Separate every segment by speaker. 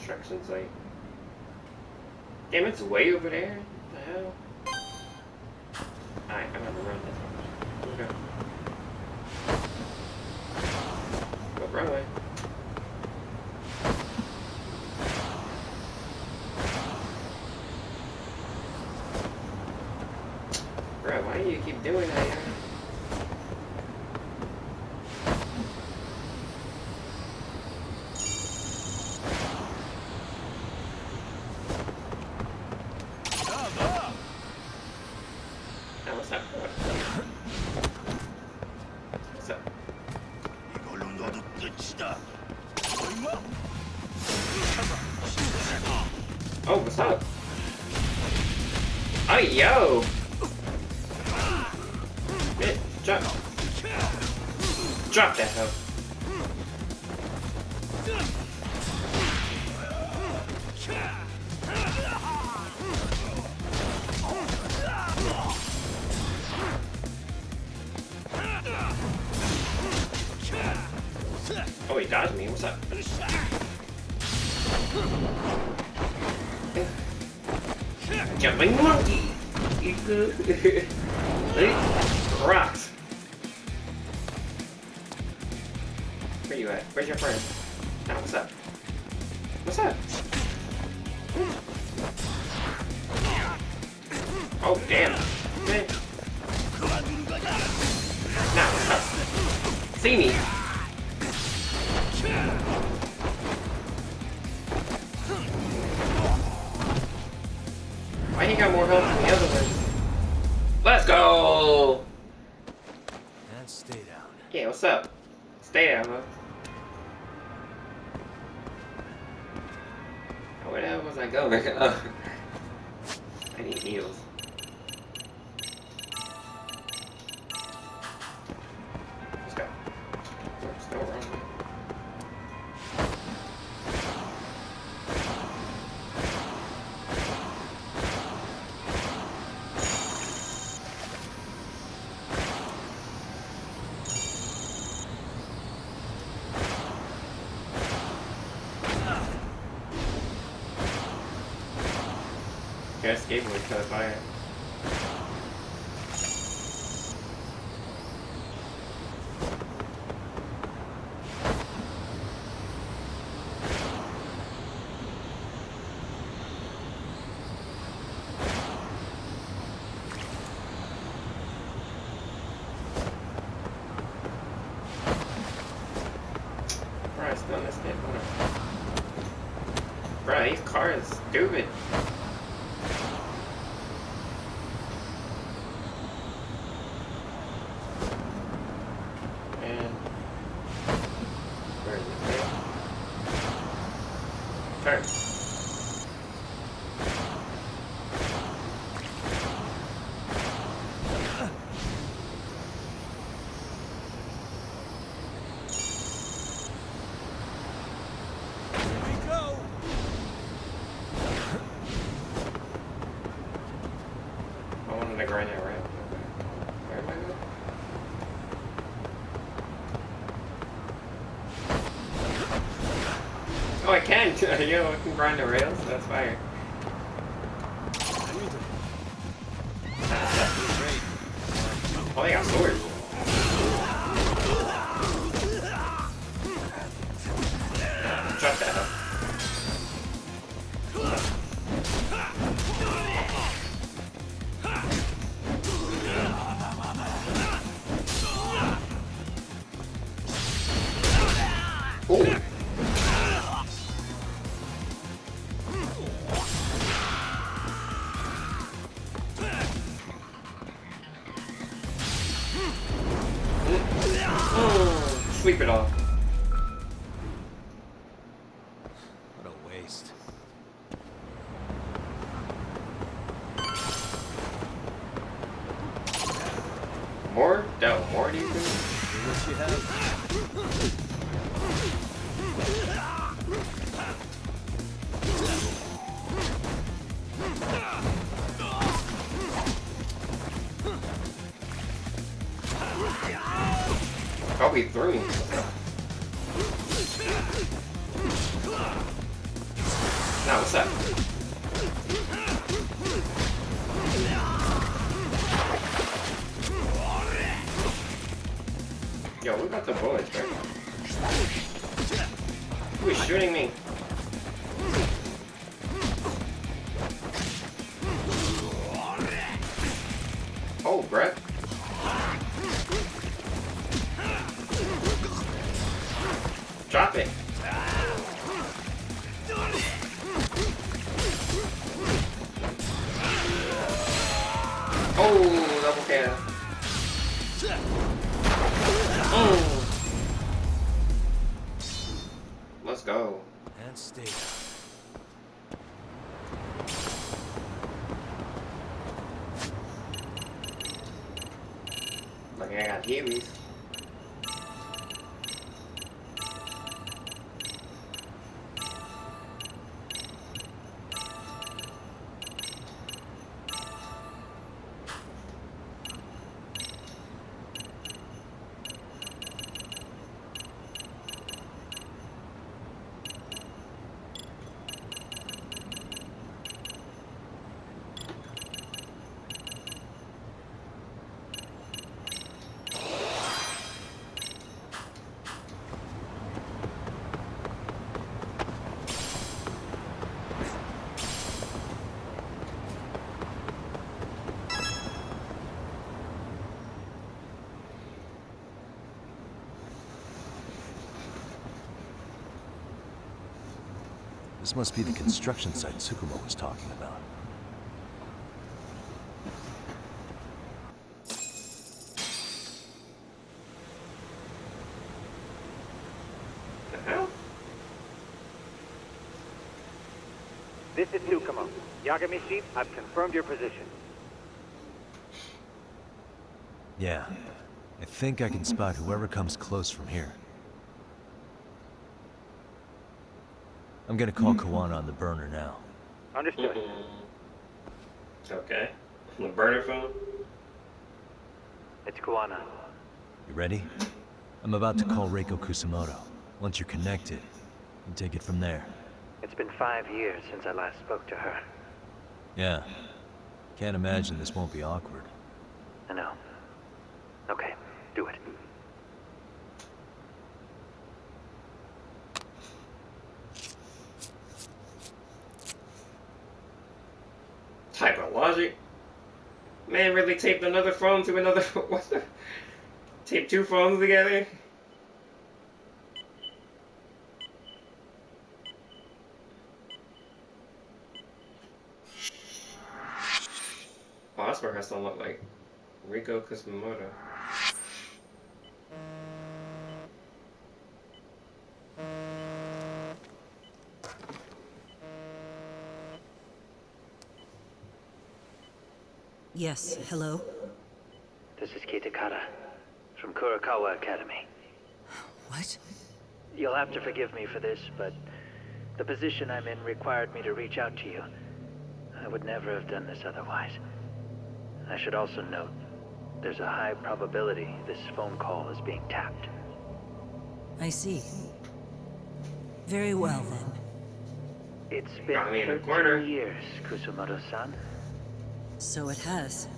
Speaker 1: construction site? Damn, it's way over there. What the hell? Alright, I'm gonna run this one. Okay. Go wrong way. Bro, why do you keep doing that, yo? Oh, what's up? Oh, yo! Man, drop. Drop that hoe. Oh, he dodged me. What's up? Jumping monkey! You good? Rocks! Where you at? Where's your friend? Nah, what's up? What's up? Oh, damn. Man. Nah, what's up? See me? Why he got more health than the other one? Let's go!
Speaker 2: And stay down.
Speaker 1: Yeah, what's up? Stay down, huh? Where the hell was I going? Oh. I need heals. Let's go. Oops, still wrong way. I escaped when we cut fire. Bro, I still missed it. Bro, these cars are stupid. Turn.
Speaker 2: Here we go.
Speaker 1: I wanted to grind that rail. Where am I going? Oh, I can! Yo, I can grind the rails, that's fire. Oh, they got swords. Drop that up. Ooh. Sweep it off.
Speaker 2: What a waste.
Speaker 1: More? No, more do you think?
Speaker 2: What you have?
Speaker 1: Probably through. about the bullets, bro? Who is shooting me? Oh, bruh. Drop it. Oh, double kill. Oh. Let's go.
Speaker 2: And stay down.
Speaker 1: Like I got heavies.
Speaker 2: This must be the construction site Tsukumo was talking about.
Speaker 1: The hell?
Speaker 3: This is Tsukumo. Yagami-shi, I've confirmed your position.
Speaker 2: Yeah. I think I can spot whoever comes close from here. I'm gonna call Kawana on the burner now.
Speaker 3: Understood.
Speaker 1: Okay. The burner phone?
Speaker 3: It's Kuwana.
Speaker 2: You ready? I'm about to call Reiko Kusamoto. Once you're connected, you take it from there.
Speaker 3: It's been 5 years since I last spoke to her.
Speaker 2: Yeah. Can't imagine this won't be awkward.
Speaker 3: I know. Okay, do it.
Speaker 1: Type of logic. Man really taped another phone to another what the? Taped two phones together? Oh, that's where her son look like. Reiko Kusumoto.
Speaker 4: Yes, hello?
Speaker 3: This is Kitakata, from Kurakawa Academy.
Speaker 4: What?
Speaker 3: You'll have to forgive me for this, but the position I'm in required me to reach out to you. I would never have done this otherwise. I should also note, there's a high probability this phone call is being tapped.
Speaker 4: I see. Very well, then.
Speaker 3: It's
Speaker 1: Got me in
Speaker 3: been
Speaker 1: the corner.
Speaker 3: 13 years, Kusumoto-san.
Speaker 4: So it has.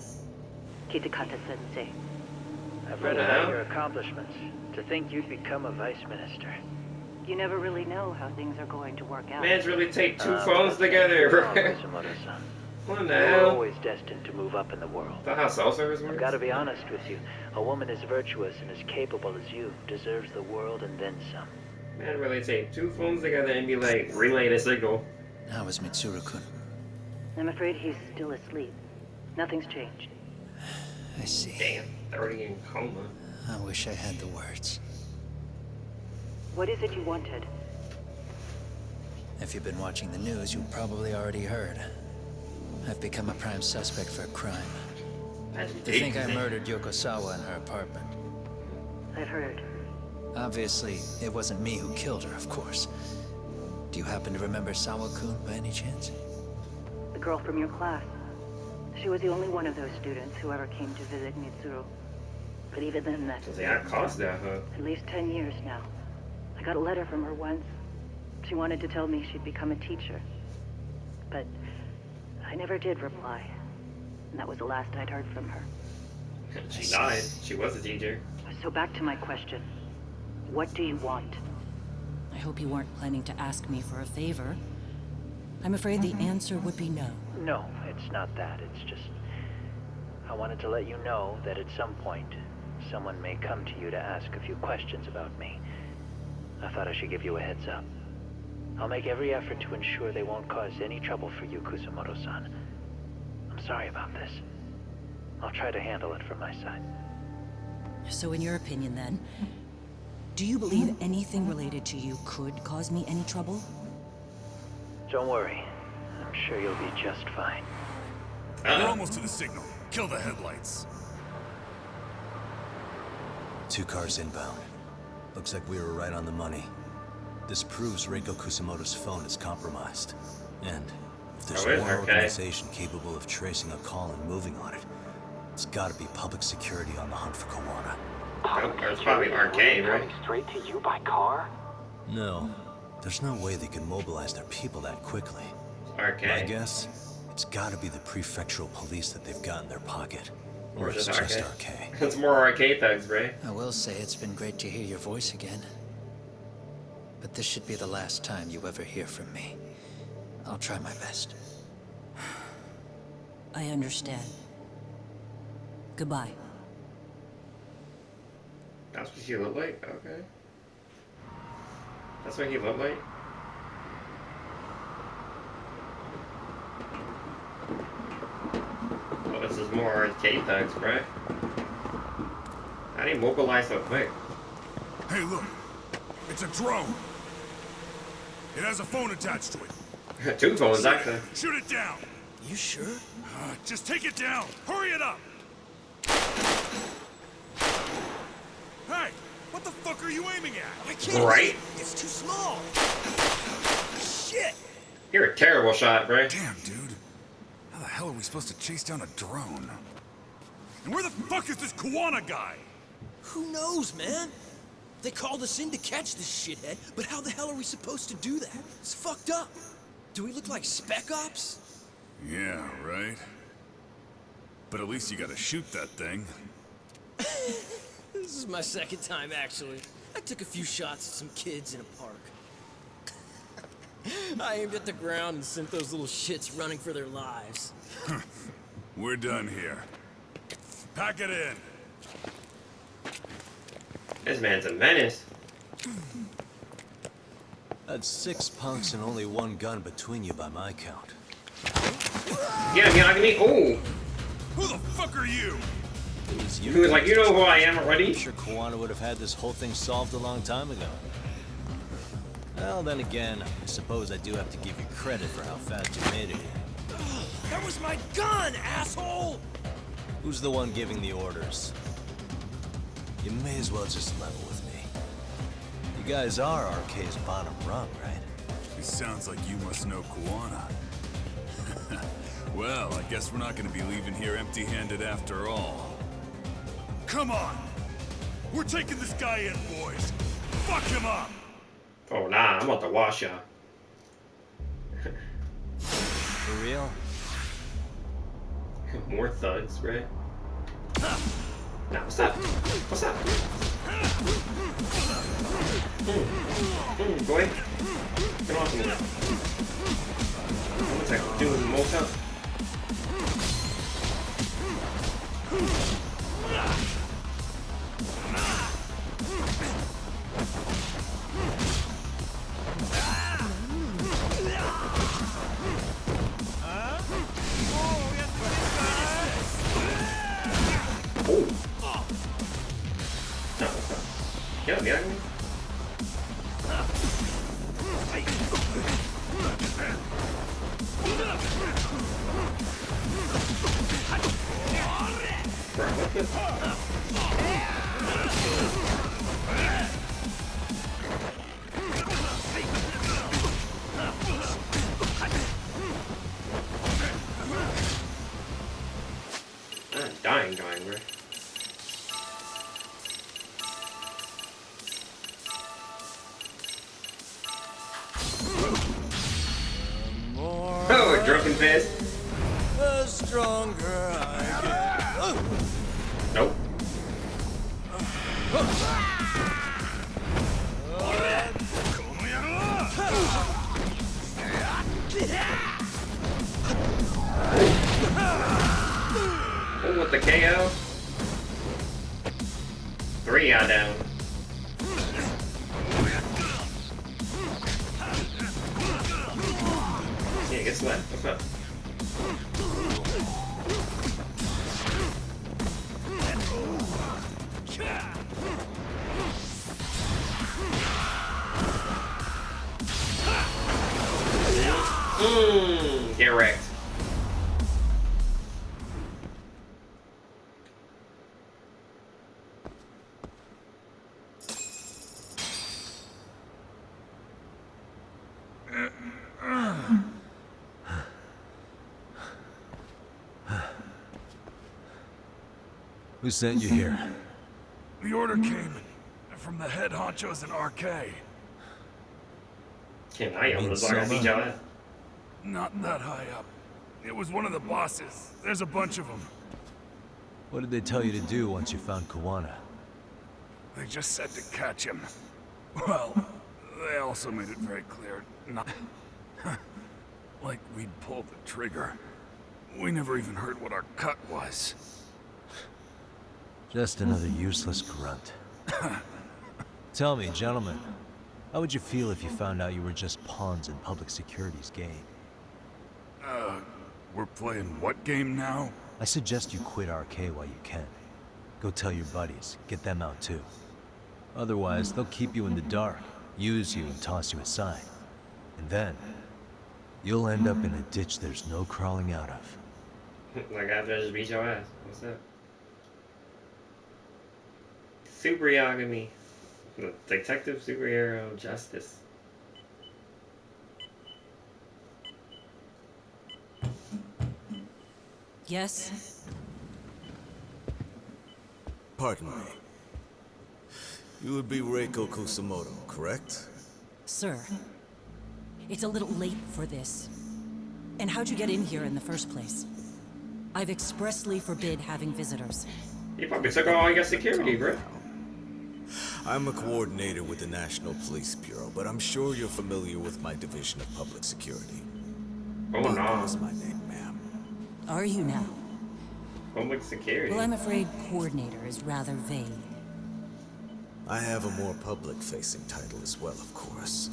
Speaker 5: Kitakata-sensei.
Speaker 3: I've read
Speaker 1: Hello?
Speaker 3: about your accomplishments. To think you'd become a vice minister.
Speaker 5: You never really know how things are going to work out.
Speaker 1: Man's really taped two
Speaker 3: But
Speaker 1: phones
Speaker 3: that's
Speaker 1: together,
Speaker 3: wrong,
Speaker 1: bro.
Speaker 3: Kusumoto-san.
Speaker 1: What the
Speaker 3: You're
Speaker 1: hell?
Speaker 3: always destined to move up in the world.
Speaker 1: That's how cell service works?
Speaker 3: I've got to be honest with you. A woman as virtuous and as capable as you deserves the world and then some.
Speaker 1: Man really taped two phones together and be like, relay the signal.
Speaker 6: How is Mitsuru-kun?
Speaker 5: I'm afraid he's still asleep. Nothing's changed.
Speaker 6: I see.
Speaker 1: Damn, 30 in coma.
Speaker 6: I wish I had the words.
Speaker 5: What is it you wanted?
Speaker 6: If you've been watching the news, you've probably already heard. I've become a prime suspect for a crime. They think I murdered Yokosawa in her apartment.
Speaker 5: I've heard.
Speaker 6: Obviously, it wasn't me who killed her, of course. Do you happen to remember Sawa-kun by any chance?
Speaker 5: The girl from your class. She was the only one of those students who ever came to visit Mitsuru. But even then, that's
Speaker 1: So they got cost that, huh?
Speaker 5: at least 10 years now. I got a letter from her once. She wanted to tell me she'd become a teacher. But I never did reply. And that was the last I'd heard from her.
Speaker 1: She died. She was a teacher.
Speaker 5: So back to my question. What do you want?
Speaker 4: I hope you weren't planning to ask me for a favor. I'm afraid the answer would be no.
Speaker 3: No, it's not that. It's just... I wanted to let you know that at some point, someone may come to you to ask a few questions about me. I thought I should give you a heads up. I'll make every effort to ensure they won't cause any trouble for you, Kusumoto-san. I'm sorry about this. I'll try to handle it from my side.
Speaker 4: So in your opinion then, do you believe anything related to you could cause me any trouble?
Speaker 3: Don't worry. I'm sure you'll be just fine.
Speaker 7: We're almost to the signal. Kill the headlights.
Speaker 2: 2 cars inbound. Looks like we were right on the money. This proves Reiko Kusumoto's phone is compromised. And if there's one organization capable of tracing a call and moving on it, it's gotta be public security on the hunt for Kawana.
Speaker 1: It's probably arcade, right?
Speaker 8: Coming straight to you by car?
Speaker 2: No. There's no way they can mobilize their people that quickly.
Speaker 1: Arcade.
Speaker 2: My guess, it's gotta be the prefectural police that they've got in their pocket. Or it's
Speaker 1: just
Speaker 2: just
Speaker 1: arcade.
Speaker 2: arcade.
Speaker 1: It's more arcade thugs, right?
Speaker 6: I will say it's been great to hear your voice again. But this should be the last time you ever hear from me. I'll try my best.
Speaker 4: I understand. Goodbye.
Speaker 1: That's what he looked like? Okay. That's what he looked like? Oh, this is more arcade thugs, right? How do you mobilize so quick?
Speaker 7: Hey, look. It's a drone. It has a phone attached to it.
Speaker 1: 2 phones, actually.
Speaker 7: Shoot it down.
Speaker 6: You sure?
Speaker 7: Just take it down. Hurry it up. Hey, what the fuck are you aiming at?
Speaker 6: I can't.
Speaker 1: Right?
Speaker 6: It's too small. Shit.
Speaker 1: You're a terrible shot, bro.
Speaker 7: Damn, dude. How the hell are we supposed to chase down a drone? And where the fuck is this Kawana guy?
Speaker 9: Who knows, man? They called us in to catch this shithead, but how the hell are we supposed to do that? It's fucked up. Do we look like spec ops?
Speaker 7: Yeah, right. But at least you gotta shoot that thing.
Speaker 9: This is my second time, actually. I took a few shots at some kids in a park. I aimed at the ground and sent those little shits running for their lives.
Speaker 7: We're done here. Pack it in.
Speaker 1: This man's a menace.
Speaker 2: That's 6 punks and only 1 gun between you by my count.
Speaker 1: Get him, me. Oh!
Speaker 7: Who the fuck are you?
Speaker 2: It was
Speaker 1: He was like, you know who I am already?
Speaker 2: I'm sure Kawana would have had this whole thing solved a long time ago. Well, then again, I suppose I do have to give you credit for how fast you made it here.
Speaker 9: That was my gun, asshole!
Speaker 2: Who's the one giving the orders? You may as well just level with me. You guys are RK's bottom rung, right?
Speaker 7: It sounds like you must know Kawana. Well, I guess we're not gonna be leaving here empty-handed after all. Come on! We're taking this guy in, boys! Fuck him up!
Speaker 1: Oh, nah, I'm about to wash ya.
Speaker 2: For real?
Speaker 1: More thugs, right? Nah, what's up? What's up? Boy. Come on, come on. What's that doing more stuff? Get me. I'm dying, bro. Oh, drunken fist.
Speaker 9: The stronger I get.
Speaker 1: Nope. the KO. 3 are down. Yeah, guess what? What's up? Get wrecked.
Speaker 2: Who sent you here?
Speaker 7: The order came from the head honchos in RK.
Speaker 1: Can't I almost like beat your ass.
Speaker 7: Not that high up. It was one of the bosses. There's a bunch of them.
Speaker 2: What did they tell you to do once you found Kuwana?
Speaker 7: They just said to catch him. Well, they also made it very clear not... like we'd pulled the trigger. We never even heard what our cut was.
Speaker 2: Just another useless grunt. Tell me, gentlemen, how would you feel if you found out you were just pawns in public security's game?
Speaker 7: We're playing what game now?
Speaker 2: I suggest you quit RK while you can. Go tell your buddies, get them out too. Otherwise, they'll keep you in the dark, use you and toss you aside. And then, you'll end up in a ditch there's no crawling out of.
Speaker 1: Like after I just beat your ass. What's up? Super Yagami. The detective superhero justice.
Speaker 4: Yes?
Speaker 8: Pardon me. You would be Reiko Kusumoto, correct?
Speaker 4: Sir, it's a little late for this. And how'd you get in here in the first place? I've expressly forbid having visitors.
Speaker 1: You probably took all your security, bro.
Speaker 8: I'm a coordinator with the National Police Bureau, but I'm sure you're familiar with my division of public security.
Speaker 1: Oh no.
Speaker 8: Is my name, ma'am.
Speaker 4: Are you now?
Speaker 1: Public security.
Speaker 4: Well, I'm afraid coordinator is rather vague.
Speaker 8: I have a more public-facing title as well, of course.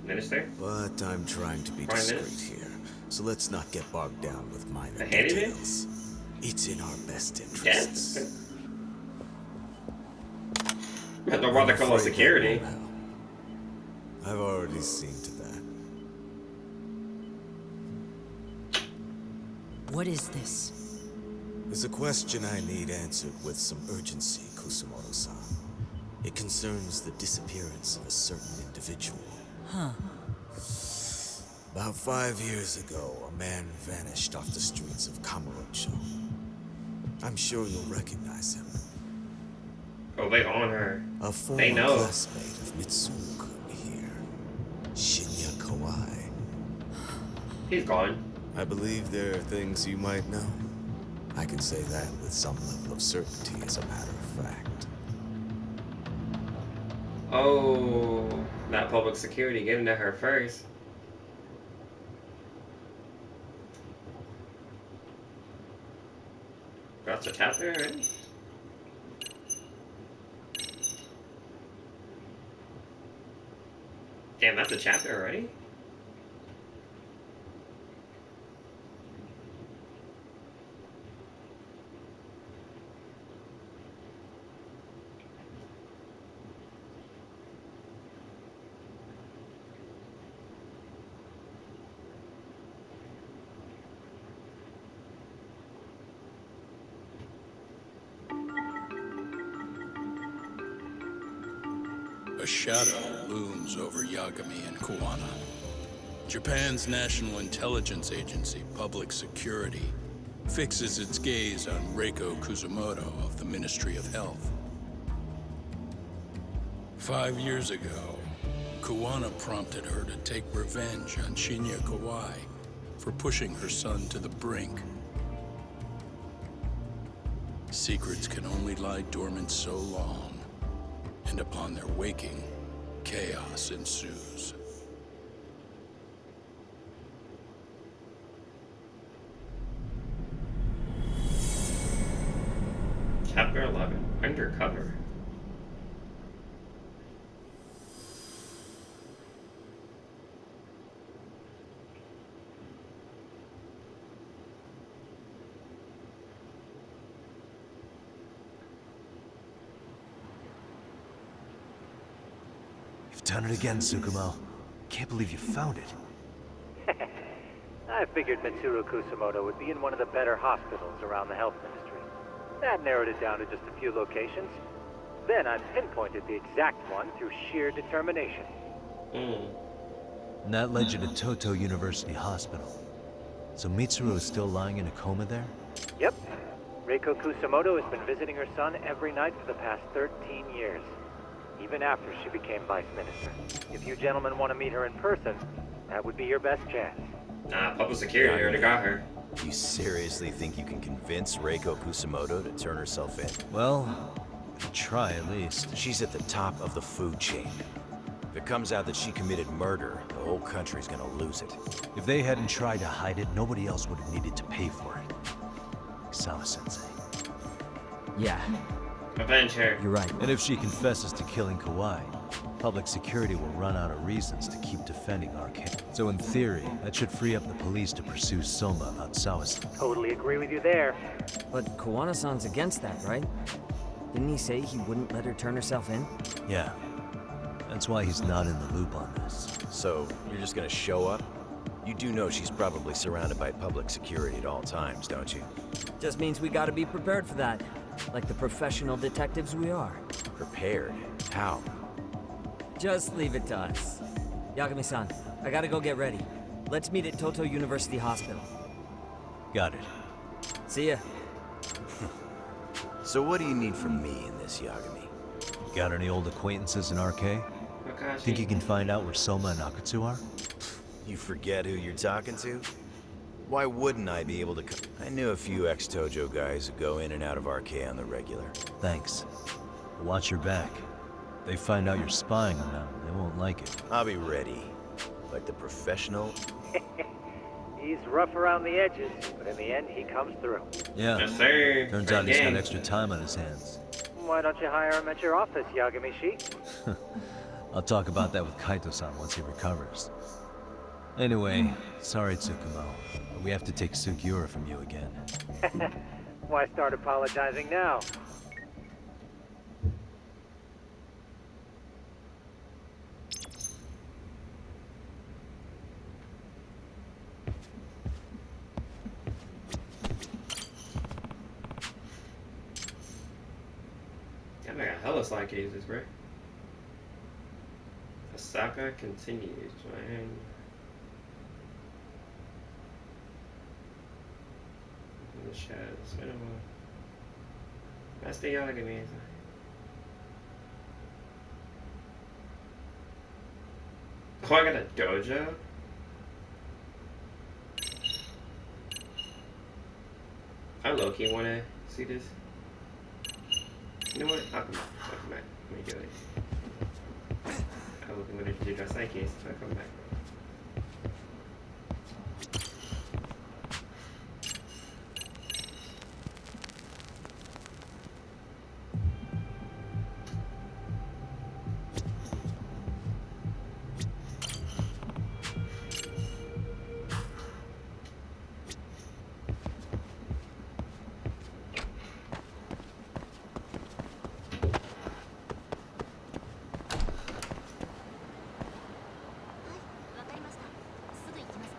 Speaker 1: Minister?
Speaker 8: But I'm trying to be discreet here, so let's not get bogged down with minor
Speaker 1: A handyman?
Speaker 8: details. It's in our best interests.
Speaker 1: Yes. But don't bother calling security.
Speaker 8: I've already seen to that.
Speaker 4: What is this?
Speaker 8: There's a question I need answered with some urgency, Kusumoto-san. It concerns the disappearance of a certain individual.
Speaker 4: Huh.
Speaker 8: About 5 years ago, a man vanished off the streets of Kamurocho. I'm sure you'll recognize him.
Speaker 1: Oh, they on her.
Speaker 8: A former
Speaker 1: They know.
Speaker 8: classmate of Mitsuo-kun here, Shinya Kawai.
Speaker 1: He's gone.
Speaker 8: I believe there are things you might know. I can say that with some level of certainty, as a matter of fact.
Speaker 1: Oh, that public security getting to her first. That's a chapter already? Damn, that's a chapter already?
Speaker 10: A shadow looms over Yagami and Kuwana. Japan's National Intelligence Agency, Public Security, fixes its gaze on Reiko Kusumoto of the Ministry of Health. 5 years ago, Kuwana prompted her to take revenge on Shinya Kawai for pushing her son to the brink. Secrets can only lie dormant so long. And upon their waking, chaos ensues.
Speaker 1: Chapter 11. Undercover.
Speaker 2: You've done it again, Tsukumo. Can't believe you found it.
Speaker 3: I figured Mitsuru Kusamoto would be in one of the better hospitals around the health ministry. That narrowed it down to just a few locations. Then I pinpointed the exact one through sheer determination.
Speaker 2: And that led you to Toto University Hospital. So Mitsuru is still lying in a coma there?
Speaker 3: Yep. Reiko Kusamoto has been visiting her son every night for the past 13 years. Even after she became vice minister. If you gentlemen want to meet her in person, that would be your best chance.
Speaker 1: Nah, public security already got her.
Speaker 11: You seriously think you can convince Reiko Kusamoto to turn herself in?
Speaker 2: Well, try at least.
Speaker 11: She's at the top of the food chain. If it comes out that she committed murder, the whole country's gonna lose it.
Speaker 2: If they hadn't tried to hide it, nobody else would have needed to pay for it. Sawa-sensei.
Speaker 6: Yeah,
Speaker 1: Adventure.
Speaker 6: you're right.
Speaker 2: And if she confesses to killing Kawhi, public security will run out of reasons to keep defending Arcane. So in theory, that should free up the police to pursue Soma about Sawa-sensei.
Speaker 3: Totally agree with you there.
Speaker 12: But Kowana-san's against that, right? Didn't he say he wouldn't let her turn herself in?
Speaker 2: Yeah. That's why he's not in the loop on this.
Speaker 11: So, you're just gonna show up? You do know she's probably surrounded by public security at all times, don't you?
Speaker 12: Just means we gotta be prepared for that. Like the professional detectives we are.
Speaker 11: Prepared? How?
Speaker 12: Just leave it to us. Yagami-san, I gotta go get ready. Let's meet at Toto University Hospital.
Speaker 2: Got it.
Speaker 12: See ya.
Speaker 11: So what do you need from me in this, Yagami?
Speaker 2: Got any old acquaintances in RK? Think you can find out where Soma and Akatsu are?
Speaker 11: You forget who you're talking to? Why wouldn't I be able to I knew a few ex-Tojo guys who go in and out of RK on the regular.
Speaker 2: Thanks. Watch your back. They find out you're spying on them, they won't like it.
Speaker 11: I'll be ready. Like the professional.
Speaker 3: He's rough around the edges, but in the end, he comes through.
Speaker 2: Yeah.
Speaker 1: Yes, sir.
Speaker 2: Turns out he's got extra time on his hands.
Speaker 3: Why don't you hire him at your office, Yagami-shi?
Speaker 2: I'll talk about that with Kaito-san once he recovers. Anyway, sorry Tsukumo, but we have to take Sugiura from you again.
Speaker 3: Why start apologizing now?
Speaker 1: I got hella slide cases, bro. Osaka continues, man. In the shadows. That's the Yagami. Oh, I got a dojo? I low-key wanna see this. You know what? I'll come back. Let me do it. I was going to do just like this, so I'll come back.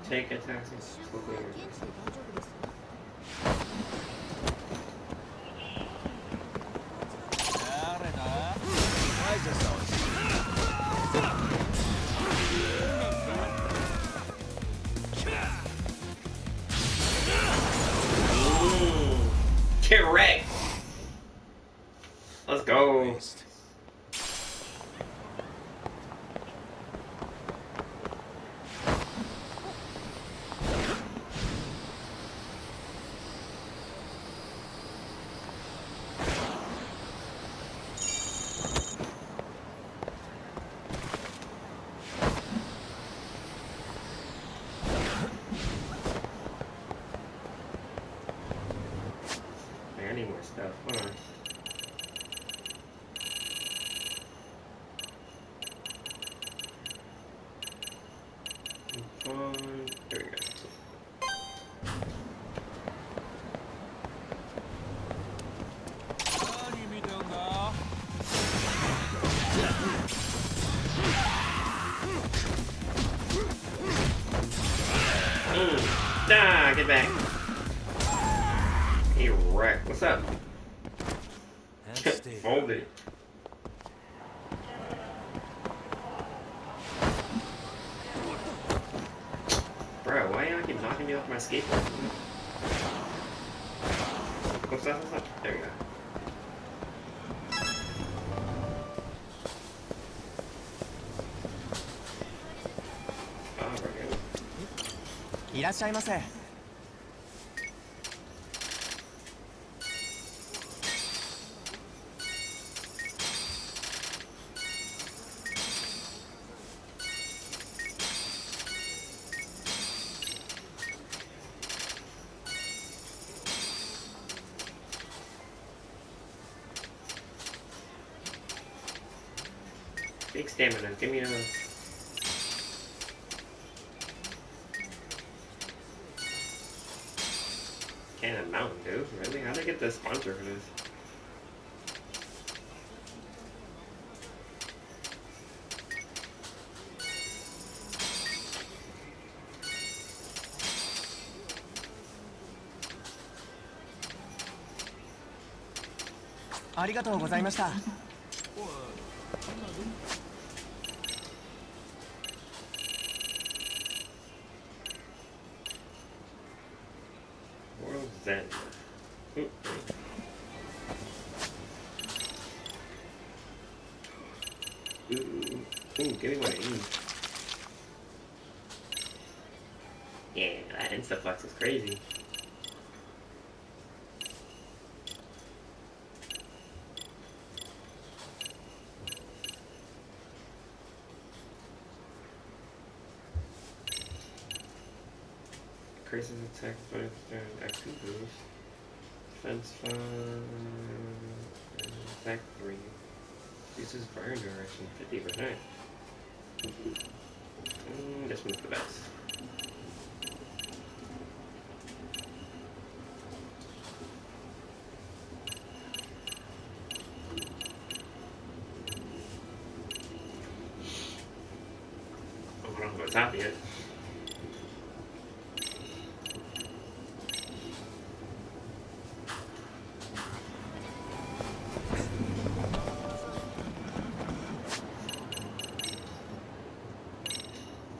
Speaker 1: Take a taxi. Get wrecked. Let's go. I need more stuff. Hold on. knock it back. He wrecked. What's up? Hold it. Bro, why y'all keep knocking me off my skateboard? What's up? What's up? There we go. Oh, we're good.
Speaker 12: いらっしゃいませ。
Speaker 1: Big stamina. Give me a... Can of Mountain Dew? Really? How'd I get the sponsor for this? World's End. Ooh, give me one of these. Yeah, that Instaflex is crazy. Increases attack by XP boost. Defense 5. Attack 3. Uses burn duration 50%. This one's the best. Oh, I don't know what's out yet.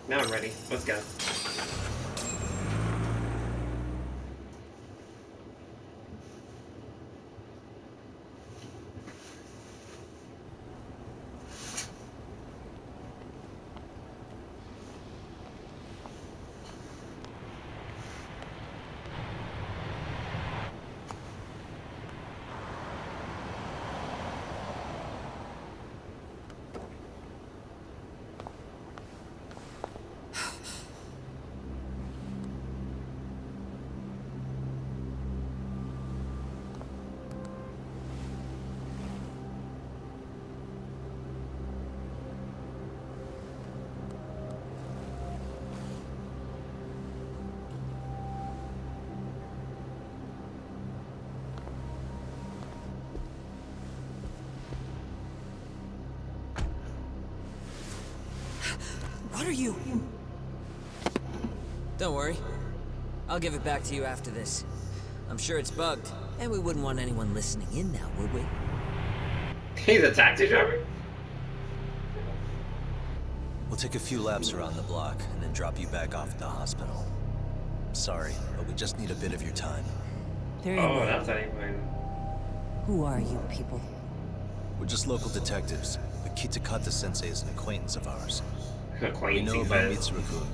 Speaker 1: Now I'm ready. Let's go.
Speaker 12: What are you? Don't worry. I'll give it back to you after this. I'm sure it's bugged, and we wouldn't want anyone listening in now, would we?
Speaker 1: He's a taxi driver?
Speaker 2: We'll take a few laps around the block, and then drop you back off at the hospital. Sorry, but we just need a bit of your time.
Speaker 4: Very
Speaker 1: well.
Speaker 4: that's
Speaker 1: how you find.
Speaker 4: Who are you people?
Speaker 2: We're just local detectives, but Kitakata-sensei is an acquaintance of ours.
Speaker 1: We
Speaker 2: know about Mitsuru-kun,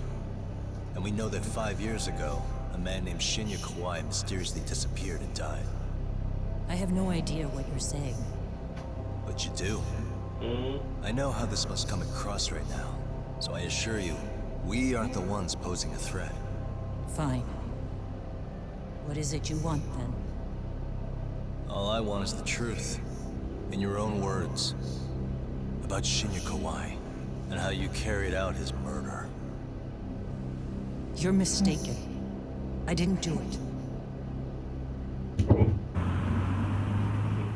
Speaker 2: and we know that 5 years ago, a man named Shinya Kawai mysteriously disappeared and died.
Speaker 4: I have no idea what you're saying.
Speaker 2: But you do. I know how this must come across right now, so I assure you, we aren't the ones posing a threat.
Speaker 4: Fine. What is it you want, then?
Speaker 2: All I want is the truth, in your own words, about Shinya Kawai. And how you carried out his murder.
Speaker 4: You're mistaken. I didn't do it.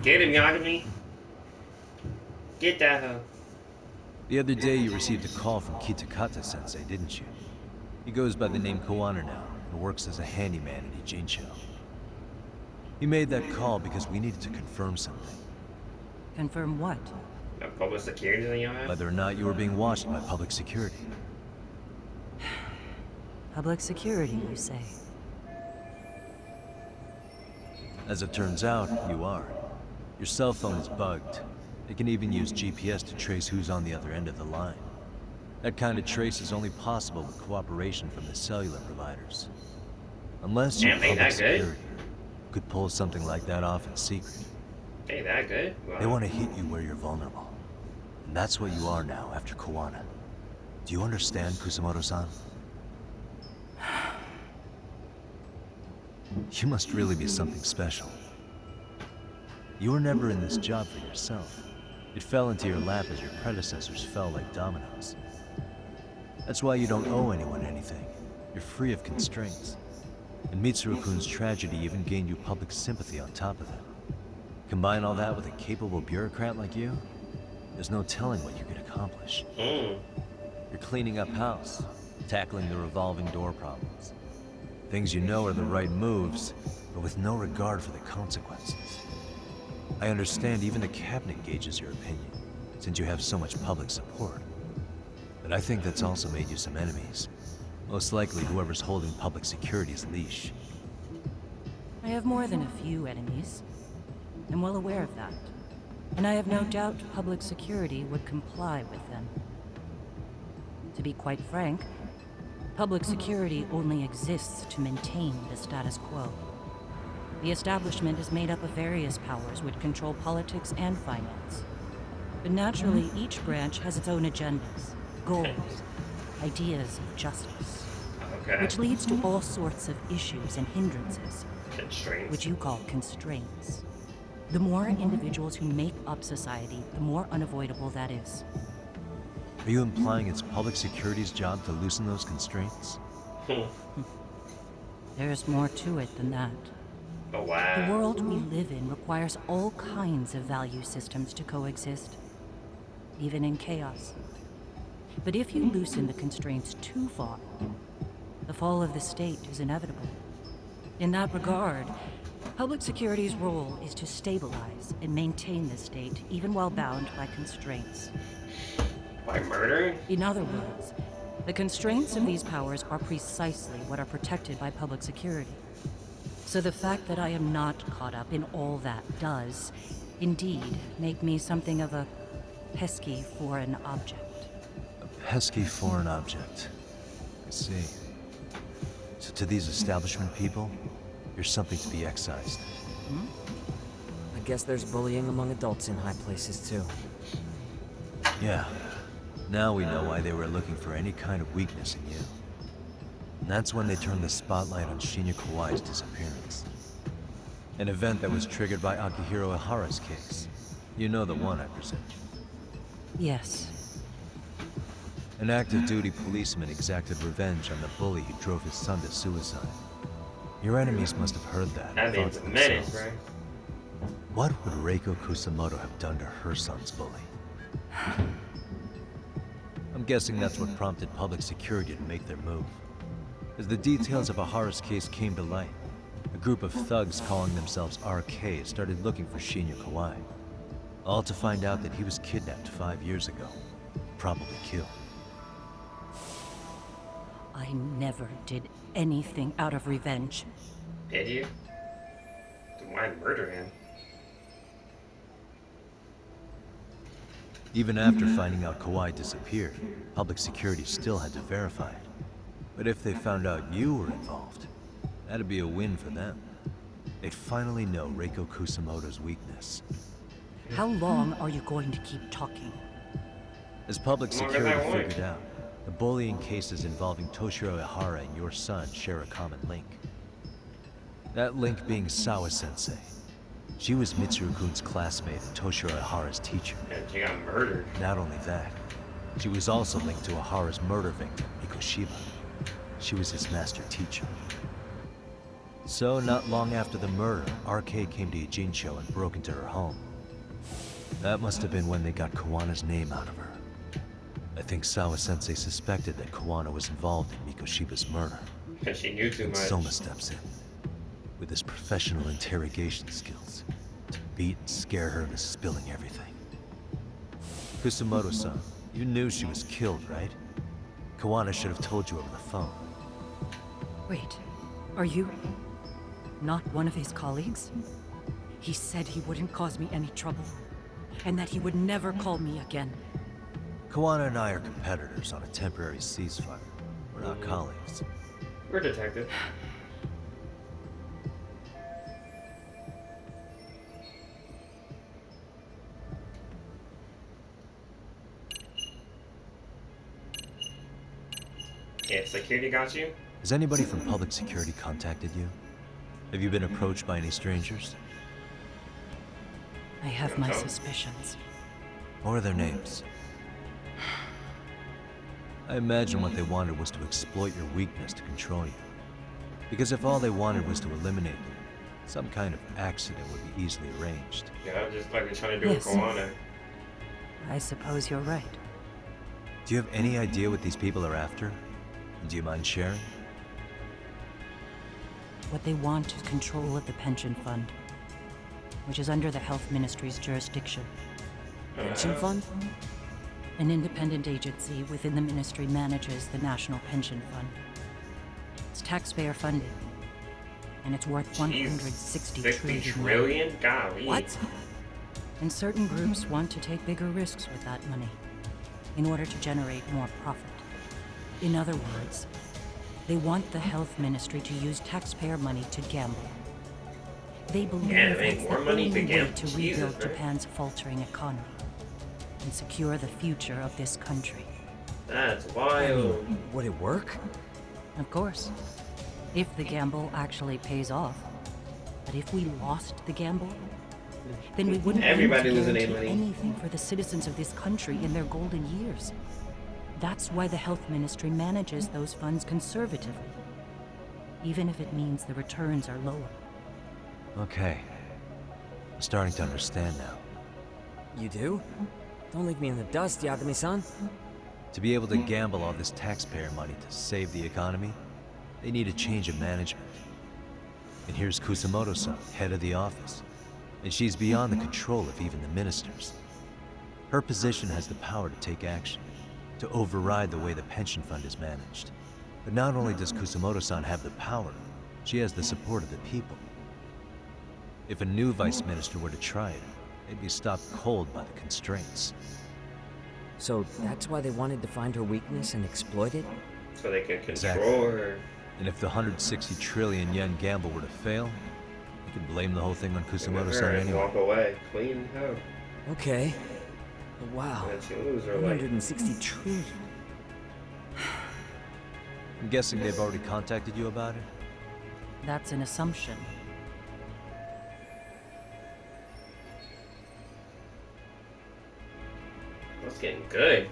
Speaker 1: Get him, Yagami. Get that hoe.
Speaker 2: The other day you received a call from Kitakata-sensei, didn't you? He goes by the name Koana now. and works as a handyman in Ijincho. He made that call because we needed to confirm something.
Speaker 4: Confirm what?
Speaker 1: No public security in your house?
Speaker 2: Whether or not you were being watched by public security.
Speaker 4: Public security, you say?
Speaker 2: As it turns out, you are. Your cell phone is bugged. It can even use GPS to trace who's on the other end of the line. That kind of trace is only possible with cooperation from the cellular providers. Unless your public security could pull something like that off in secret.
Speaker 1: Ain't that good? Wow.
Speaker 2: They want to hit you where you're vulnerable. And that's what you are now after Kuwana. Do you understand, Kusamoto-san? You must really be something special. You were never in this job for yourself. It fell into your lap as your predecessors fell like dominoes. That's why you don't owe anyone anything. You're free of constraints. And Mitsuru-kun's tragedy even gained you public sympathy on top of it. Combine all that with a capable bureaucrat like you, there's no telling what you could accomplish. You're cleaning up house, tackling the revolving door problems. Things you know are the right moves, but with no regard for the consequences. I understand even the cabinet gauges your opinion, since you have so much public support. But I think that's also made you some enemies. Most likely whoever's holding public security's leash.
Speaker 4: I have more than a few enemies. I'm well aware of that. And I have no doubt public security would comply with them. To be quite frank, public security only exists to maintain the status quo. The establishment is made up of various powers which control politics and finance. But naturally, each branch has its own agendas, goals, ideas of justice. Which leads to all sorts of issues and hindrances, which you call constraints. The more individuals who make up society, the more unavoidable that is.
Speaker 2: Are you implying it's public security's job to loosen those constraints?
Speaker 4: There's more to it than that.
Speaker 1: Oh, wow.
Speaker 4: The world we live in requires all kinds of value systems to coexist, even in chaos. But if you loosen the constraints too far, the fall of the state is inevitable. In that regard, public security's role is to stabilize and maintain the state, even while bound by constraints.
Speaker 1: By murder?
Speaker 4: In other words, the constraints of these powers are precisely what are protected by public security. So the fact that I am not caught up in all that does, indeed, make me something of a pesky foreign object.
Speaker 2: A pesky foreign object. I see. So to these establishment people, you're something to be excised.
Speaker 12: I guess there's bullying among adults in high places, too.
Speaker 2: Yeah. Now we know why they were looking for any kind of weakness in you. And that's when they turned the spotlight on Shinya Kawai's disappearance. An event that was triggered by Akihiro Ihara's case. You know the one, I presume.
Speaker 4: Yes.
Speaker 2: An active duty policeman exacted revenge on the bully who drove his son to suicide. Your enemies must have heard that.
Speaker 1: That means a menace, right?
Speaker 2: What would Reiko Kusamoto have done to her son's bully? I'm guessing that's what prompted public security to make their move. As the details of Ihara's case came to light, a group of thugs calling themselves RK started looking for Shinya Kawai. All to find out that he was kidnapped 5 years ago. Probably killed.
Speaker 4: I never did anything out of revenge.
Speaker 1: Did you? Then why murder him?
Speaker 2: Even after finding out Kawai disappeared, public security still had to verify it. But if they found out you were involved, that'd be a win for them. They'd finally know Reiko Kusamoto's weakness.
Speaker 4: How long are you going to keep talking?
Speaker 2: As public security figured out, the bullying cases involving Toshiro Ihara and your son share a common link. That link being Sawa-sensei. She was Mitsuru-kun's classmate and Toshiro Ihara's teacher.
Speaker 1: And she got murdered.
Speaker 2: Not only that, she was also linked to Ihara's murder victim, Mikoshiba. She was his master teacher. So, not long after the murder, RK came to Ijincho and broke into her home. That must have been when they got Kawana's name out of her. I think Sawa-sensei suspected that Kawana was involved in Mikoshiba's murder.
Speaker 1: Because she knew too
Speaker 2: And
Speaker 1: much.
Speaker 2: Soma steps in with his professional interrogation skills to beat and scare her into spilling everything. Kusumoto-san, you knew she was killed, right? Kawana should have told you over the phone.
Speaker 4: Wait, are you not one of his colleagues? He said he wouldn't cause me any trouble, and that he would never call me again.
Speaker 2: Kawana and I are competitors on a temporary ceasefire. We're not colleagues.
Speaker 1: We're detective. Yeah, security got you?
Speaker 2: Has anybody from public security contacted you? Have you been approached by any strangers?
Speaker 4: I have my suspicions.
Speaker 2: What are their names? I imagine what they wanted was to exploit your weakness to control you. Because if all they wanted was to eliminate you, some kind of accident would be easily arranged.
Speaker 1: Yeah, I'm just like trying to do with Kawana.
Speaker 4: I suppose you're right.
Speaker 2: Do you have any idea what these people are after? Do you mind sharing?
Speaker 4: What they want is control of the pension fund, which is under the Health Ministry's jurisdiction.
Speaker 12: Pension fund?
Speaker 4: An independent agency within the ministry manages the National Pension Fund. It's taxpayer funded, and it's worth 160
Speaker 1: trillion? Golly.
Speaker 4: What? And certain groups want to take bigger risks with that money in order to generate more profit. In other words, they want the health ministry to use taxpayer money to gamble. They believe it's the only way to rebuild Japan's faltering economy and secure the future of this country.
Speaker 1: That's wild.
Speaker 12: I mean, would it work?
Speaker 4: Of course, if the gamble actually pays off. But if we lost the gamble, then we wouldn't be able to guarantee anything for the citizens of this country in their golden years. That's why the health ministry manages those funds conservatively, even if it means the returns are lower.
Speaker 2: Okay. I'm starting to understand now.
Speaker 12: You do? Don't leave me in the dust, Yagami-san.
Speaker 2: To be able to gamble all this taxpayer money to save the economy, they need a change of management. And here's Kusumoto-san, head of the office. And she's beyond the control of even the ministers. Her position has the power to take action, to override the way the pension fund is managed. But not only does Kusumoto-san have the power, she has the support of the people. If a new vice minister were to try it, they'd be stopped cold by the constraints.
Speaker 12: So that's why they wanted to find her weakness and exploit it?
Speaker 1: So they can control her.
Speaker 2: And if the 160 trillion yen gamble were to fail, they could blame the whole thing on Kusumoto-san anyway.
Speaker 1: Walk away, clean hell.
Speaker 12: Okay. Wow. 160 trillion.
Speaker 2: I'm guessing they've already contacted you about it?
Speaker 4: That's an assumption.
Speaker 1: That's getting good.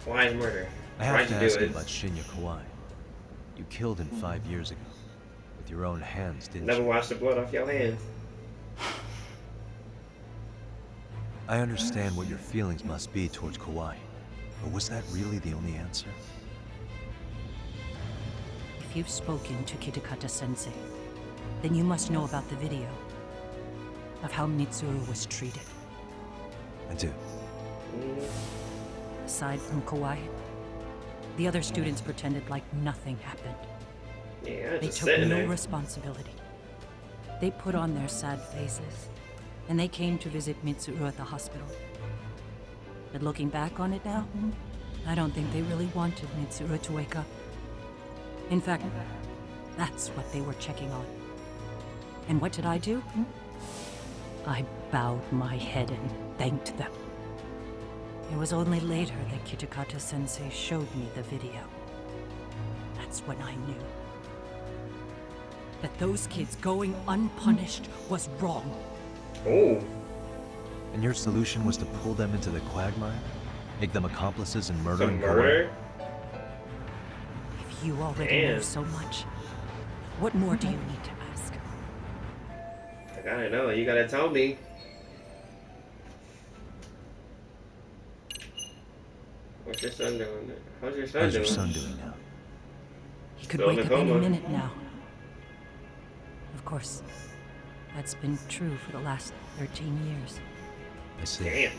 Speaker 1: Kawai's murder.
Speaker 2: I have to ask you about Shinya Kawai. You killed him 5 years ago. With your own hands, didn't you?
Speaker 1: Never washed the blood off your hands.
Speaker 2: I understand what your feelings must be towards Kawai, but was that really the only answer?
Speaker 4: If you've spoken to Kitakata-sensei, then you must know about the video of how Mitsuru was treated.
Speaker 2: I do.
Speaker 4: Aside from Kawai, the other students pretended like nothing happened.
Speaker 1: Yeah,
Speaker 4: they took no responsibility. They put on their sad faces, and they came to visit Mitsuru at the hospital. But looking back on it now, I don't think they really wanted Mitsuru to wake up. In fact, that's what they were checking on. And what did I do? I bowed my head and thanked them. It was only later that Kitakata-sensei showed me the video. That's when I knew that those kids going unpunished was wrong.
Speaker 1: Oh.
Speaker 2: And your solution was to pull them into the quagmire? Make them accomplices in murdering
Speaker 1: murder?
Speaker 4: If you already know so much, what more do you need to ask?
Speaker 1: I gotta know. You gotta tell me. your son doing? How's your son
Speaker 2: How's
Speaker 1: doing?
Speaker 2: your son doing now?
Speaker 4: He could
Speaker 1: Still in
Speaker 4: wake
Speaker 1: a
Speaker 4: up any
Speaker 1: coma.
Speaker 4: minute now. Of course, that's been true for the last 13 years.
Speaker 2: I see.
Speaker 1: Damn.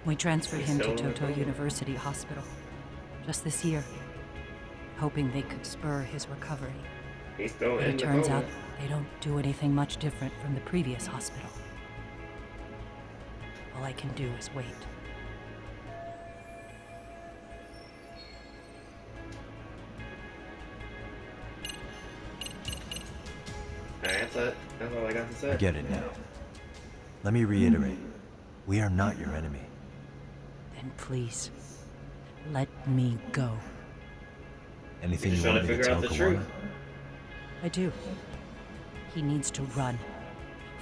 Speaker 4: We transferred him to
Speaker 1: Still in a
Speaker 4: Toto
Speaker 1: coma.
Speaker 4: University Hospital just this year, hoping they could spur his recovery.
Speaker 1: He's still
Speaker 4: But
Speaker 1: in
Speaker 4: it
Speaker 1: the
Speaker 4: turns
Speaker 1: coma.
Speaker 4: out they don't do anything much different from the previous hospital. All I can do is wait.
Speaker 1: Alright, that's all I got to say.
Speaker 2: I get it now. Let me reiterate. We are not your enemy.
Speaker 4: Then please, let me go.
Speaker 2: Anything
Speaker 1: You're
Speaker 2: you
Speaker 1: just
Speaker 2: want
Speaker 1: trying
Speaker 2: me
Speaker 1: to
Speaker 2: to
Speaker 1: figure
Speaker 2: tell
Speaker 1: out the truth.
Speaker 2: Kawana?
Speaker 4: I do. He needs to run.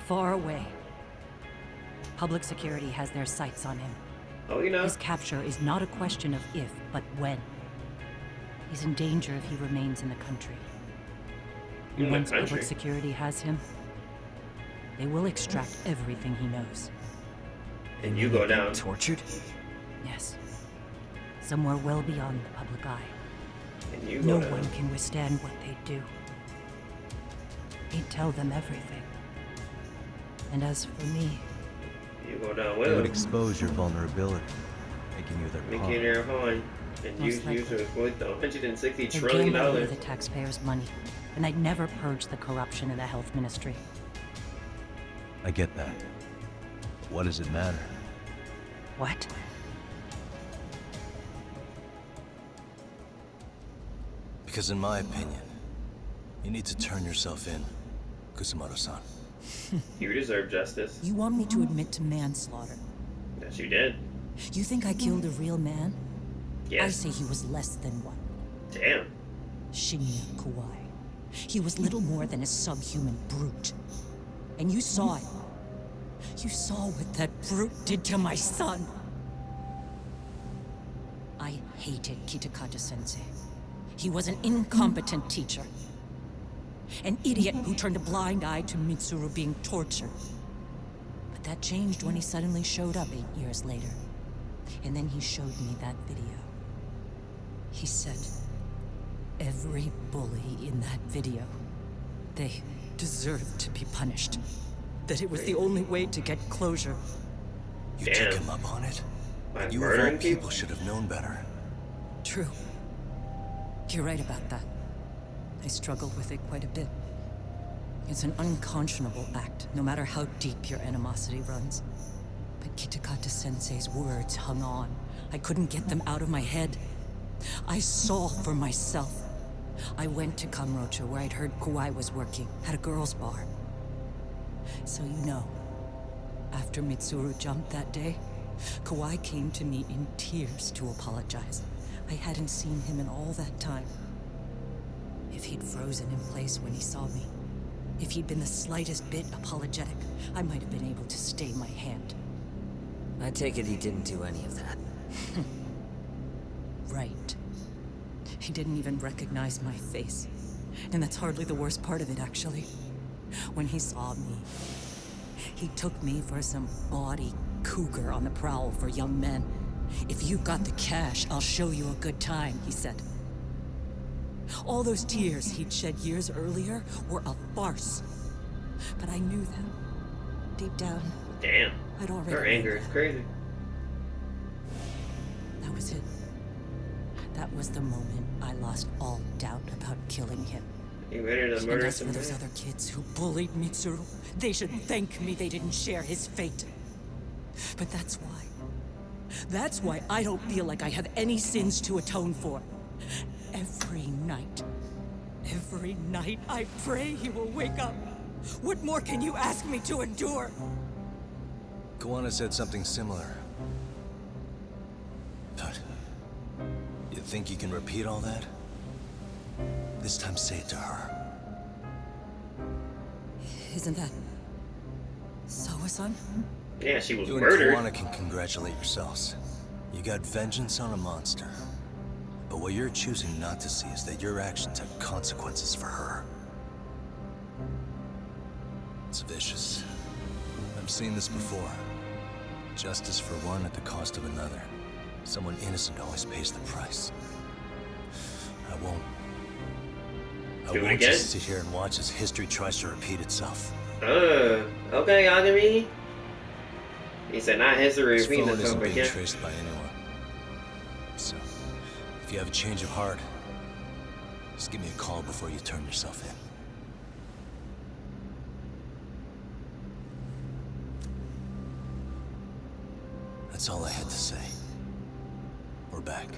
Speaker 4: Far away. Public security has their sights on him.
Speaker 1: Oh, you know.
Speaker 4: His capture is not a question of if, but when. He's in danger if he remains in the country.
Speaker 1: In
Speaker 4: And
Speaker 1: the
Speaker 4: once
Speaker 1: country?
Speaker 4: public security has him, they will extract everything he knows.
Speaker 1: And you go down.
Speaker 6: Tortured?
Speaker 4: Yes. Somewhere well beyond the public eye.
Speaker 1: And you
Speaker 4: No
Speaker 1: go down.
Speaker 4: one can withstand what they do. He'd tell them everything. And as for me,
Speaker 1: You go down
Speaker 2: They
Speaker 1: with
Speaker 2: would
Speaker 1: him.
Speaker 2: expose your vulnerability, making you their
Speaker 1: Make
Speaker 2: pawn.
Speaker 1: it your pawn. And
Speaker 4: Most
Speaker 1: use
Speaker 4: likely.
Speaker 1: to exploit the $160
Speaker 4: they
Speaker 1: trillion.
Speaker 4: gambled away the taxpayers' money, and I'd never purge the corruption in the health ministry.
Speaker 2: I get that. What does it matter?
Speaker 4: What?
Speaker 2: Because in my opinion, you need to turn yourself in, Kusumoto-san.
Speaker 1: You deserve justice.
Speaker 4: You want me to admit to manslaughter?
Speaker 1: Yes, you did.
Speaker 4: You think I killed a real man? I
Speaker 1: Yes.
Speaker 4: say he was less than one.
Speaker 1: Damn.
Speaker 4: Shinya Kawai. He was little more than a subhuman brute. And you saw it. You saw what that brute did to my son. I hated Kitakata-sensei. He was an incompetent teacher. An idiot who turned a blind eye to Mitsuru being tortured. But that changed when he suddenly showed up 8 years later. And then he showed me that video. He said, every bully in that video, they deserved to be punished. That it was the only way to get closure.
Speaker 2: You
Speaker 1: Damn.
Speaker 2: took him up on it?
Speaker 1: By
Speaker 2: You of all
Speaker 1: murdering
Speaker 2: people
Speaker 1: people?
Speaker 2: should have known better.
Speaker 4: True. You're right about that. I struggled with it quite a bit. It's an unconscionable act, no matter how deep your animosity runs. But Kitakata-sensei's words hung on. I couldn't get them out of my head. I saw for myself. I went to Kamurocho, where I'd heard Kawai was working, at a girls' bar. So you know, after Mitsuru jumped that day, Kawai came to me in tears to apologize. I hadn't seen him in all that time. If he'd frozen in place when he saw me, if he'd been the slightest bit apologetic, I might have been able to stay my hand.
Speaker 12: I take it he didn't do any of that.
Speaker 4: Right. He didn't even recognize my face. And that's hardly the worst part of it, actually. When he saw me, he took me for some bawdy cougar on the prowl for young men. If you've got the cash, I'll show you a good time, he said. All those tears he'd shed years earlier were a farce. But I knew that. Deep down,
Speaker 1: Damn.
Speaker 4: I'd already
Speaker 1: Her
Speaker 4: known
Speaker 1: anger is
Speaker 4: that.
Speaker 1: crazy.
Speaker 4: That was it. That was the moment I lost all doubt about killing him.
Speaker 1: You ready to
Speaker 4: And
Speaker 1: murder
Speaker 4: as for
Speaker 1: some
Speaker 4: those
Speaker 1: man?
Speaker 4: other kids who bullied Mitsuru, they should thank me they didn't share his fate. But that's why. That's why I don't feel like I have any sins to atone for. Every night I pray he will wake up. What more can you ask me to endure?
Speaker 2: Kawana said something similar. But you think you can repeat all that? This time say it to her.
Speaker 4: Isn't that Sawa-san?
Speaker 1: Yeah, she was
Speaker 2: You and
Speaker 1: murdered.
Speaker 2: Kawana can congratulate yourselves. You got vengeance on a monster. But what you're choosing not to see is that your actions have consequences for her. It's vicious. I've seen this before. Justice for one at the cost of another. Someone innocent always pays the price. I won't just sit here and watch as history tries to repeat itself.
Speaker 1: Okay, Yagami. He said not history repeating itself,
Speaker 2: isn't
Speaker 1: but
Speaker 2: being
Speaker 1: yeah.
Speaker 2: traced by anyone. So, if you have a change of heart, just give me a call before you turn yourself in. That's all I had to say. We're back.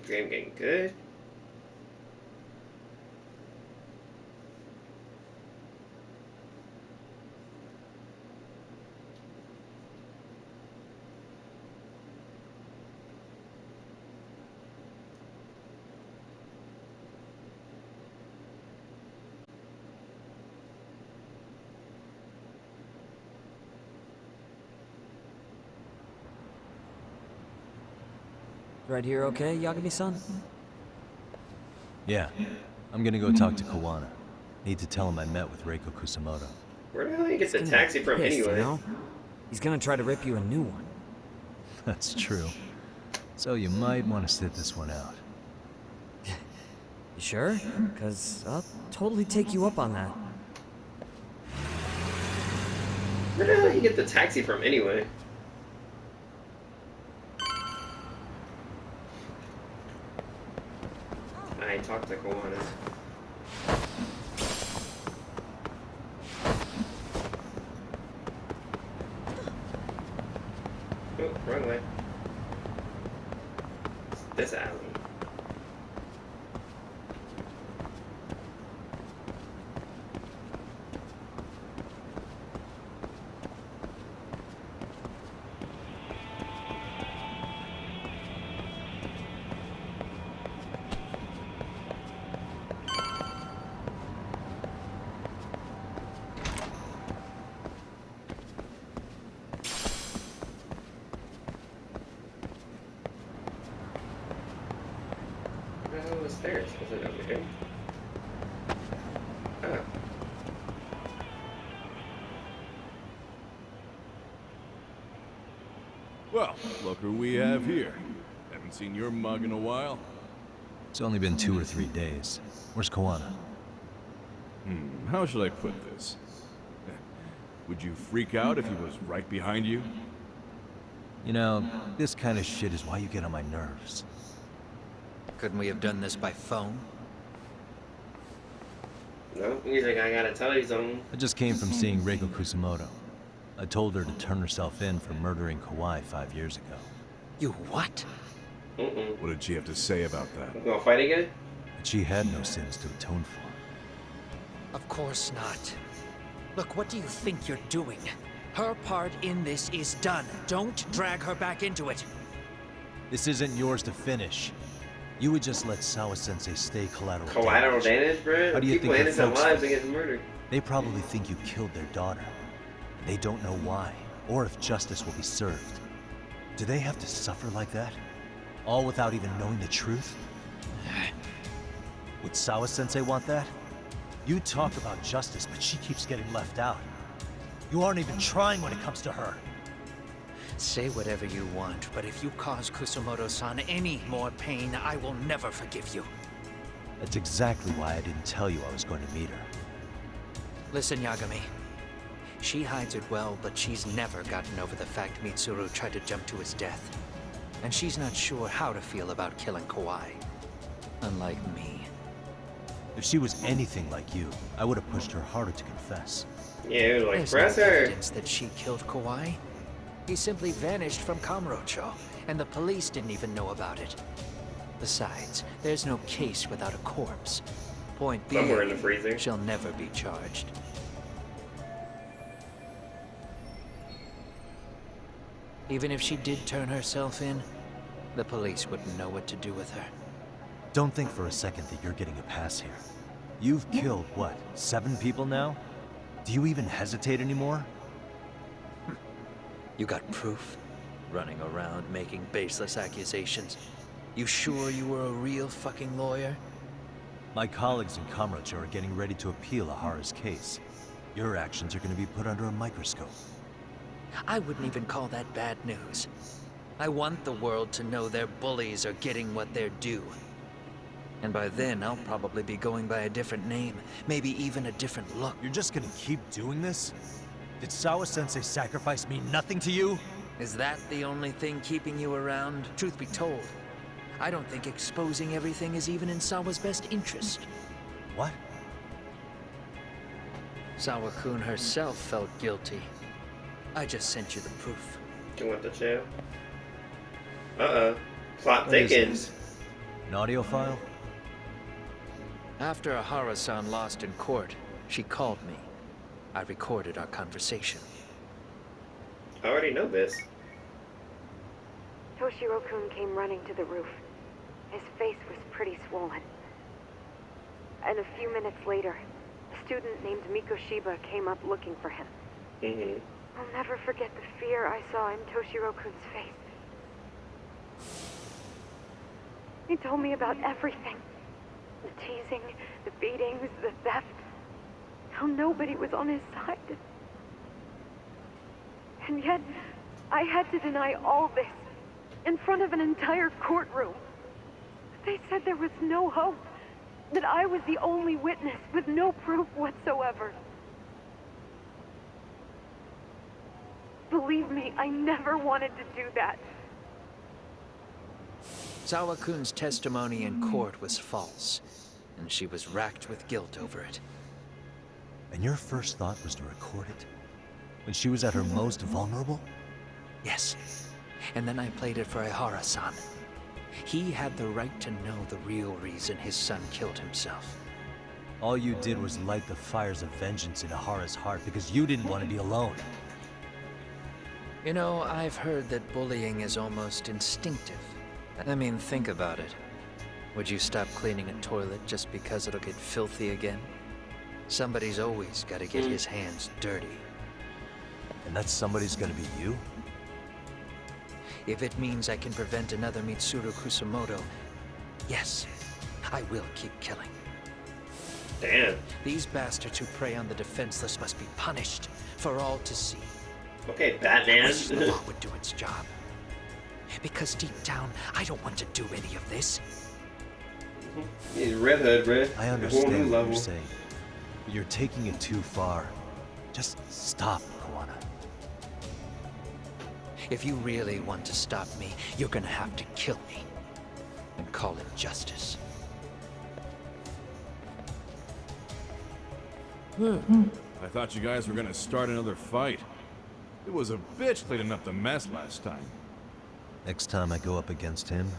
Speaker 1: Game getting good.
Speaker 12: Right here, okay, Yagami-san?
Speaker 2: Yeah. I'm gonna go talk to Kawana. Need to tell him I met with Reiko Kusamoto.
Speaker 1: Where the hell did he get the taxi from anyway?
Speaker 12: You know? He's gonna try to rip you a new one.
Speaker 2: That's true. So you might want to sit this one out.
Speaker 12: You sure? Because I'll totally take you up on that.
Speaker 1: Where the hell did he get the taxi from anyway? I talked to Kawana. Oh, wrong way. This alley. Stairs. Was it over here? Oh.
Speaker 7: Well, look who we have here. Haven't seen your mug in a while.
Speaker 2: It's only been 2 or 3 days. Where's Kawana?
Speaker 7: How should I put this? Would you freak out if he was right behind you?
Speaker 2: You know, this kind of shit is why you get on my nerves.
Speaker 6: Couldn't we have done this by phone?
Speaker 1: No, he's like, I gotta tell you something.
Speaker 2: I just came from seeing Reiko Kusamoto. I told her to turn herself in for murdering Kawhi 5 years ago.
Speaker 6: You what?
Speaker 7: What did she have to say about that?
Speaker 1: You gonna fight again?
Speaker 2: That she had no sins to atone for.
Speaker 6: Of course not. Look, what do you think you're doing? Her part in this is done. Don't drag her back into it.
Speaker 2: This isn't yours to finish. You would just let Sawa-sensei stay collateral
Speaker 1: damage, bro?
Speaker 2: How do you
Speaker 1: People
Speaker 2: think the
Speaker 1: innocent
Speaker 2: folks
Speaker 1: lives are getting murdered.
Speaker 2: They probably think you killed their daughter. They don't know why, or if justice will be served. Do they have to suffer like that? All without even knowing the truth? Would Sawa-sensei want that? You talk about justice, but she keeps getting left out. You aren't even trying when it comes to her.
Speaker 6: Say whatever you want, but if you cause Kusamoto-san any more pain, I will never forgive you.
Speaker 2: That's exactly why I didn't tell you I was going to meet her.
Speaker 6: Listen, Yagami. She hides it well, but she's never gotten over the fact Mitsuru tried to jump to his death. And she's not sure how to feel about killing Kawhi. Unlike me.
Speaker 2: If she was anything like you, I would have pushed her harder to confess.
Speaker 1: Yeah, like,
Speaker 6: There's
Speaker 1: press
Speaker 6: no
Speaker 1: her.
Speaker 6: evidence that she killed Kawhi. He simply vanished from Kamurocho, and the police didn't even know about it. Besides, there's no case without a corpse. Point being,
Speaker 1: Somewhere in the freezer.
Speaker 6: She'll never be charged. Even if she did turn herself in, The police wouldn't know what to do with her.
Speaker 2: Don't think for a second that you're getting a pass here. You've killed, what, 7 people now? Do you even hesitate anymore?
Speaker 6: You got proof? Running around making baseless accusations. You sure you were a real fucking lawyer?
Speaker 2: My colleagues in Kamrocha are getting ready to appeal Ahara's case. Your actions are going to be put under a microscope.
Speaker 6: I wouldn't even call that bad news. I want the world to know their bullies are getting what they're due. And by then, I'll probably be going by a different name, maybe even a different look.
Speaker 2: You're just gonna keep doing this? Did Sawa-sensei sacrifice mean nothing to you?
Speaker 6: Is that the only thing keeping you around? Truth be told, I don't think exposing everything is even in Sawa's best interest.
Speaker 2: What?
Speaker 6: Sawa-kun herself felt guilty. I just sent you the proof.
Speaker 1: You went to jail? Uh-oh. Plot thickens.
Speaker 2: An audio file?
Speaker 6: After Ahara-san lost in court, she called me. I recorded our conversation.
Speaker 1: I already know this.
Speaker 5: Toshiro-kun came running to the roof. His face was pretty swollen. And a few minutes later, a student named Mikoshiba came up looking for him.
Speaker 1: Mm-hmm.
Speaker 5: I'll never forget the fear I saw in Toshiro-kun's face. He told me about everything. The teasing, the beatings, the theft. How nobody was on his side. And yet, I had to deny all this in front of an entire courtroom. They said there was no hope, that I was the only witness with no proof whatsoever. Believe me, I never wanted to do that.
Speaker 6: Sawa-kun's testimony in court was false, and she was racked with guilt over it.
Speaker 2: And your first thought was to record it? When she was at her most vulnerable?
Speaker 6: Yes. And then I played it for Ahara-san. He had the right to know the real reason his son killed himself.
Speaker 2: All you did was light the fires of vengeance in Ahara's heart because you didn't want to be alone.
Speaker 6: You know, I've heard that bullying is almost instinctive. I mean, think about it. Would you stop cleaning a toilet just because it'll get filthy again? Somebody's always got to get his hands dirty.
Speaker 2: And that somebody's gonna be you?
Speaker 6: If it means I can prevent another Mitsuru Kusumoto, yes, I will keep killing.
Speaker 1: Damn.
Speaker 6: These bastards who prey on the defenseless must be punished for all to see.
Speaker 1: Okay, Batman.
Speaker 6: I wish the law would do its job. Because deep down, I don't want to do any of this.
Speaker 1: He's Red Hood, bro.
Speaker 2: I understand what you're saying. But you're taking it too far. Just stop, Koana.
Speaker 6: If you really want to stop me, you're gonna have to kill me. And call it justice.
Speaker 7: I thought you guys were gonna start another fight. It was a bitch cleaning up the mess last time.
Speaker 2: Next time I go up against him,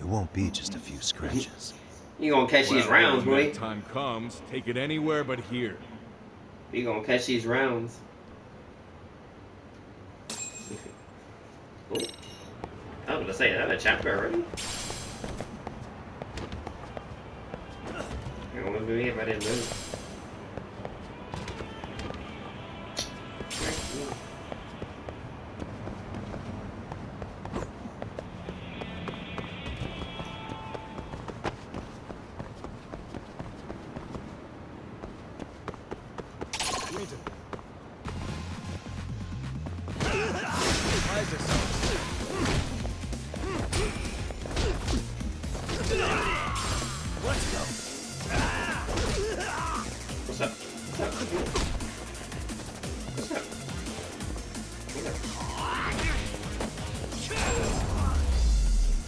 Speaker 2: it won't be just a few scratches.
Speaker 1: You gonna catch these rounds,
Speaker 7: when
Speaker 1: boy.
Speaker 7: that time comes, take it anywhere but here.
Speaker 1: You gonna catch these rounds. Ooh. I was gonna say, is that a chapter already? I don't want to do it if I didn't move. What's up? What's up?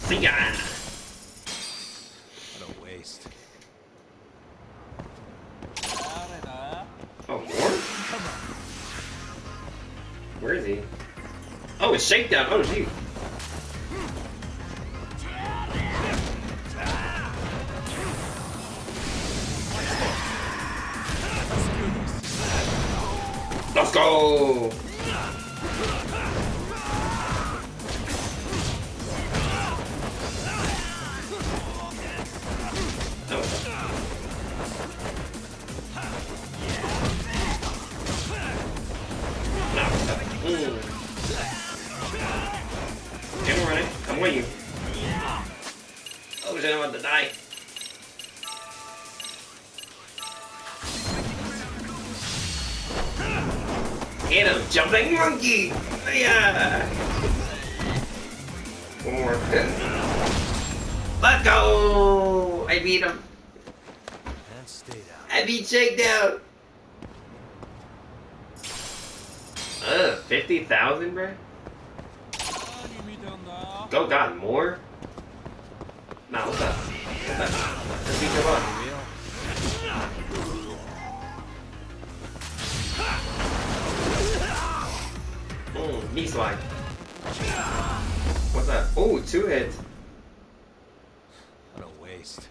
Speaker 1: See ya!
Speaker 2: What a waste.
Speaker 1: Oh, more? Where is he? Oh, it's Shakedown! Oh, gee. Let's go! No, stop. Get running. I'm with you. Oh shit, I'm about to die. Get him, jumping monkey! Yeah! One more. Let's go! I beat him.
Speaker 2: And stay down.
Speaker 1: I beat Shakedown. 50,000, bruh? Oh god, more? Nah, what's up? What's up? Let's beat your boss. Knee slide. What's that? Oh, 2 hits.
Speaker 2: What a waste.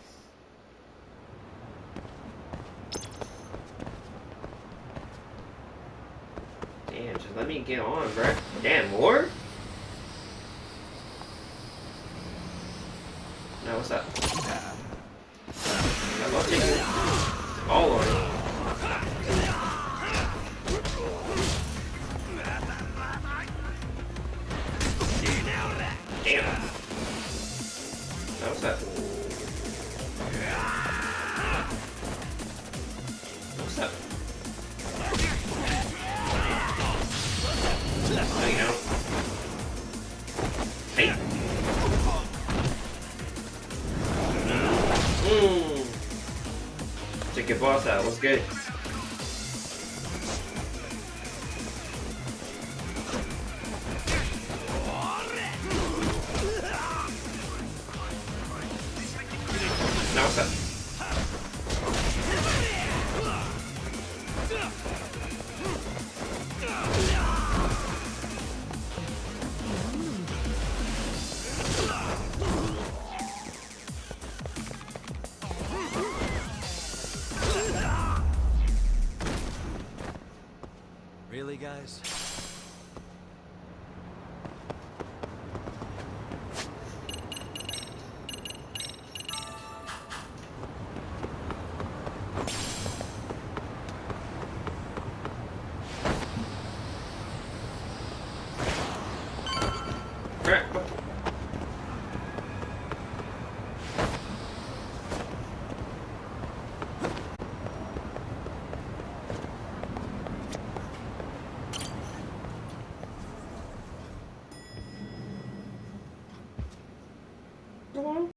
Speaker 1: Damn, just let me get on, bruh. Damn, more? No, what's up? I love taking all on it. Damn. Now what's that? What's up? There you go. Hey. Check your boss out. What's good? Now what's up?
Speaker 2: Really, guys?